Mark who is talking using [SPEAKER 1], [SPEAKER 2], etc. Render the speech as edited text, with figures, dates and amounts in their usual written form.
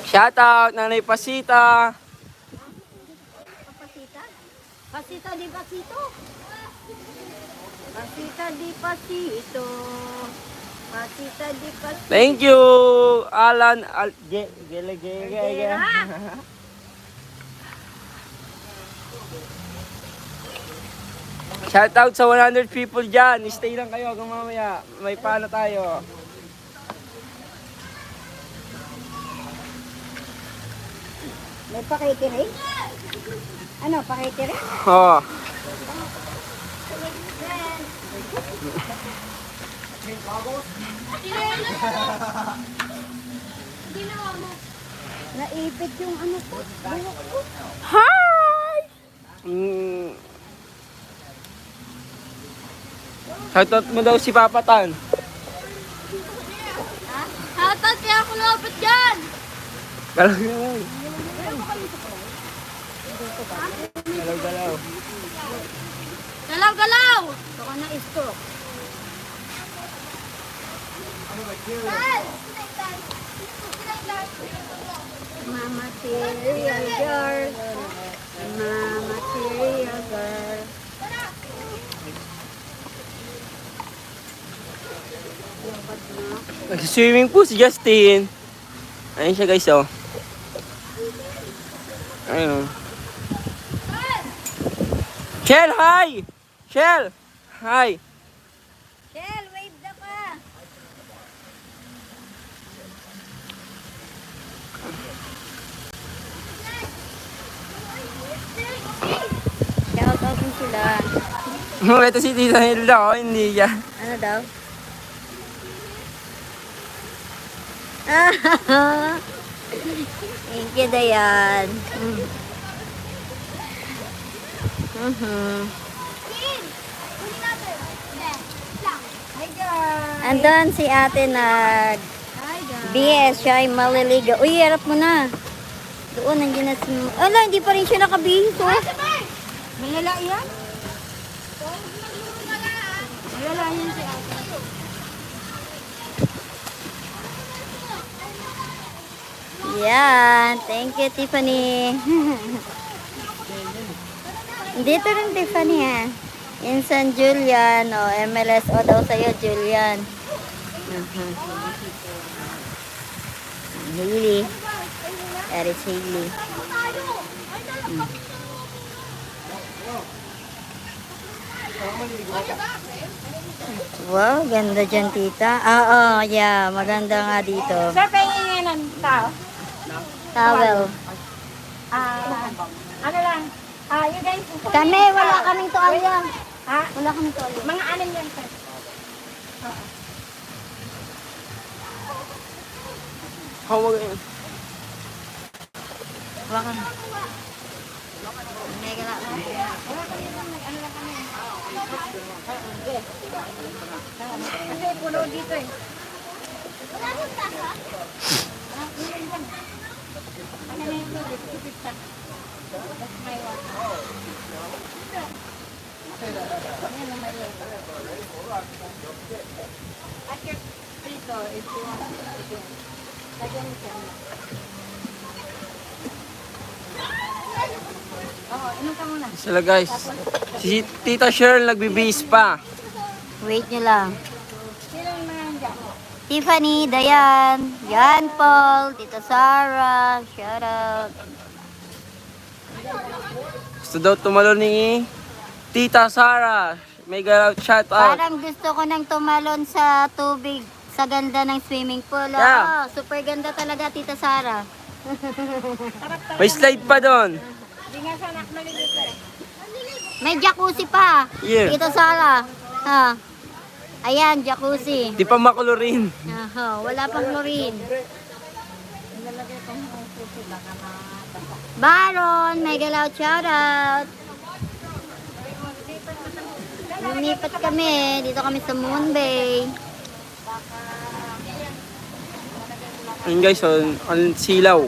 [SPEAKER 1] Shout out, Nanay Pasita.
[SPEAKER 2] Pasita? Pasita di pasito. Pasita di pasito. Pasita di pasito.
[SPEAKER 1] Thank you, Alan. Shout out sa 100 people dyan. Stay lang kayo hanggang mamaya. May paano tayo.
[SPEAKER 2] May pakitirin? Ano, pakitirin?
[SPEAKER 1] Oh.
[SPEAKER 2] Naipit yung ano ko. Buhok ko.
[SPEAKER 1] Hi! Shoutout mo daw si Papa Tan.
[SPEAKER 2] Ha? Hatat kaya ako lapit dyan!
[SPEAKER 1] Galaw-galaw. Galaw-galaw.
[SPEAKER 2] Galaw-galaw! Baka na-stroke. Mama cereal girl. Mama cereal girl.
[SPEAKER 1] Nag-swimming po si Justin. Ayun siya guys, oh. Ayun. Shell, hi! Shell! Hi!
[SPEAKER 2] Shell, wave na ka! Shout out mo sila.
[SPEAKER 1] Ito si Tita Hilda, oh. Hindi siya.
[SPEAKER 2] Ano daw? Thank you, Dayan. Andun si ate nag BS, siya ay maliligo. Uy, harap mo na. Doon, nandiyan na si... Ala, hindi pa rin siya nakabihis, oh. Malala yan? Malala yan si ate. Yan. Thank you, Tiffany. Dito rin, Tiffany, ha. In San Julian, o MLS o daw sa'yo, Julian. Hailey. That is Hailey. Wow, ganda dyan, tita. Oo, yeah, maganda nga dito.
[SPEAKER 3] Sir, pahingin ng tao.
[SPEAKER 2] Towel.
[SPEAKER 3] Ano lang, you guys...
[SPEAKER 2] Kami, wala kaming tuwalya.
[SPEAKER 3] Ha?
[SPEAKER 2] Wala kaming tuwalya.
[SPEAKER 3] Mga anim yan, sir.
[SPEAKER 1] Hawag yun.
[SPEAKER 2] Wala kami. Mega lang.
[SPEAKER 3] Kasi puno dito eh.
[SPEAKER 1] Sila guys. Si Tita Cheryl nagbibihis pa.
[SPEAKER 2] Wait nyo lang. Tiffany, Dayan, Jan Paul, Tita Sarah, shout out.
[SPEAKER 1] Gusto daw tumalo ni Tita Sarah. Mega shout out.
[SPEAKER 2] Parang gusto ko nang tumalon sa tubig sa ganda ng swimming pool.
[SPEAKER 1] Yeah.
[SPEAKER 2] Oh, super ganda talaga, Tita Sarah.
[SPEAKER 1] May slide pa doon.
[SPEAKER 3] Hindi nga sa anak maliligo eh.
[SPEAKER 2] May jacuzzi pa.
[SPEAKER 1] Yeah.
[SPEAKER 2] Tita Sarah. Ha. Ayan, jacuzzi.
[SPEAKER 1] Di pa makulurin.
[SPEAKER 2] Aha, wala pang chlorine. Baron, may galaw, shout out. Lumipat kami. Dito kami sa Moon Bay.
[SPEAKER 1] Ayun guys, ang silaw.